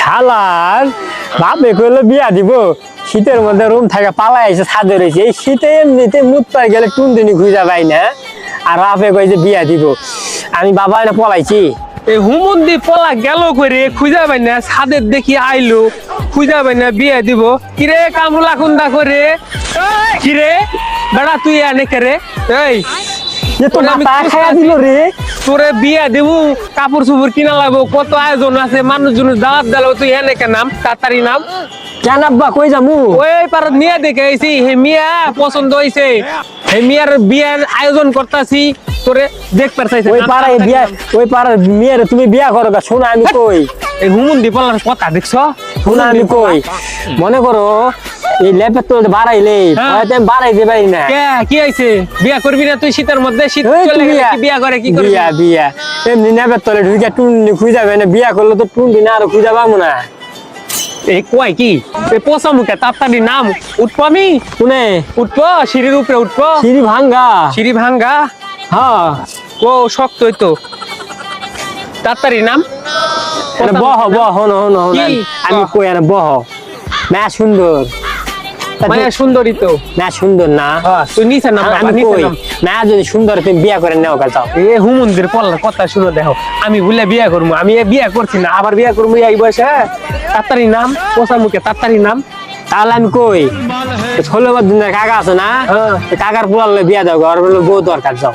শালার বাপে কইলো বিয়া দিব শীতের মধ্যে রুম থেকে পালাই এসে ছাদে রয়েছে এই শীতে এমনিতে মুত পাই গেলে টুনটুনি খুঁজা পাই না আর বাপে কই যে বিয়া দিব আমি বাবা এনে পলাইছি এই হুমন্দি পলা গেল করে খুঁজা পাই না ছাদের দেখি আইলো খুঁজা পাই না বিয়া দিব কিরে কামলা কুন্দা করে কিরে বেড়া তুই আনে করে এই যে তো মাথা খায়া দিল রে তোরে বিয়া দেবো কাপড় চোপড় কিনা লাগবো কত আয়োজন আছে মানুষজন দাওয়াত দিল তুই এনে কে নাম তাড়াতাড়ি নাম কেন আব্বা কই যামু ওই পার মিয়া দেখে আইছি হে মিয়া পছন্দ হইছে হে মিয়ার বিয়ার আয়োজন করতাছি তোরে দেখ পারছাইছে ওই পাড়ায় বিয়া ওই পাড়ার মেয়ের তুমি বিয়া করো গা শোনা আমি কই এই হুমুন্দি পলার কথা দেখছো শোনা আমি কই মনে করো এই লেপের তো বাড়াইলে হয়তো আমি বাড়াইতে পারি না কে কি আইছে বিয়া করবি না তুই শীতের মধ্যে শীত এই চলে তুই গেলে কি বিয়া করে কি করবি বিয়া বিয়া এমনি নেবের তলে ঢুকে টুনটুনি খুঁজা পাই না বিয়া করলে তো টুনটুনি আরো খুঁজা পাবো না এই কয় কি এই পোষা মুখে তাড়াতাড়ি নাম উঠবো আমি শুনে উঠবো সিঁড়ির উপরে উঠবো সিঁড়ি ভাঙ্গা সিঁড়ি ভাঙ্গা হ্যাঁ ও শক্ত হইতো তাড়াতাড়ি নাম বহ বহ হনো হনো হনো কি? আমি কই আর বহ না সুন্দর মানে সুন্দরী তো না সুন্দর না তুই নিচে নাম আমি নিচে কই নাম না যদি সুন্দর তুমি বিয়া করে নাও কা যাও এ হুমন্দির পল্লার কথা শুনো দেখো আমি ভুলে বিয়া করবো আমি এ বিয়া করছি না আবার বিয়া করবো এই বয়সে তাড়াতাড়ি নাম পোষা মুখে তাড়াতাড়ি নাম তাহলে আমি কই ষোলো বার দিনের কাকা আছে না কাকার পোলালে বিয়া দাও ঘর বলে বউ দরকার যাও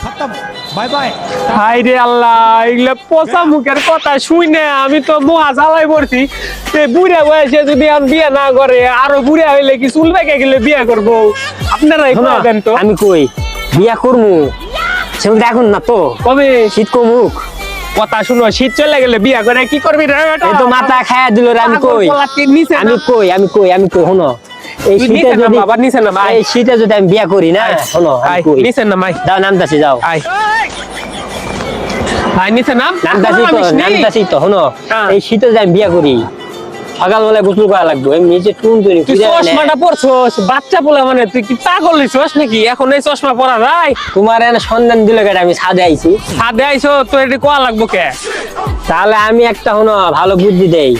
হাই রে আল্লাহ এগুলা পোষা মুখের কথা শুই না আমি তো মহা জ্বালাই পড়ছি এই বুড়া বয়সে যদি আমি বিয়া না করে আরো বুড়া হইলে কি চুল বেঁকে গেলে বিয়া করবো আপনারা শোনো, দেন তো আমি কই বিয়া করমু সেগুলো এখন না তো কবে শীত কমুক কথা শুনো শীত চলে গেলে বিয়া করে কি করবি রে বেটা? এই তো মাথা খায়া দিল রে আমি কই পোলাকে নিচে আমি নাম। কই আমি কই আমি কই শোনো এই তুই শীতে নিচে নাম যদি বাবা, নিচে নাম, আয়। এই শীতে যদি আমি বিয়া করি না শোনো আমি আয়, কই নিচে নাম আয়। যাও নামতাছি যাও আয় আয় নিচে নাম নামতাছি তো নামিস নি? নামতাছি তো শোনো হ্যাঁ। এই শীতে যদি আমি বিয়া করি সকালবেলা গোসল করা লাগবে এমনি যে টুনটুনি তুই খুঁজে আনে। চশমাটা পরছস বাচ্চা পোলা মানে তুই কি পাগল হইছস নাকি এখন এই চশমা পরা যায় তোমার এনে সন্ধান দিলে কেটে আমি ছাদে আইছি সাদে আইছো তো এটা কোয়া লাগবো কে তাহলে আমি একটা হনো ভালো বুদ্ধি দেই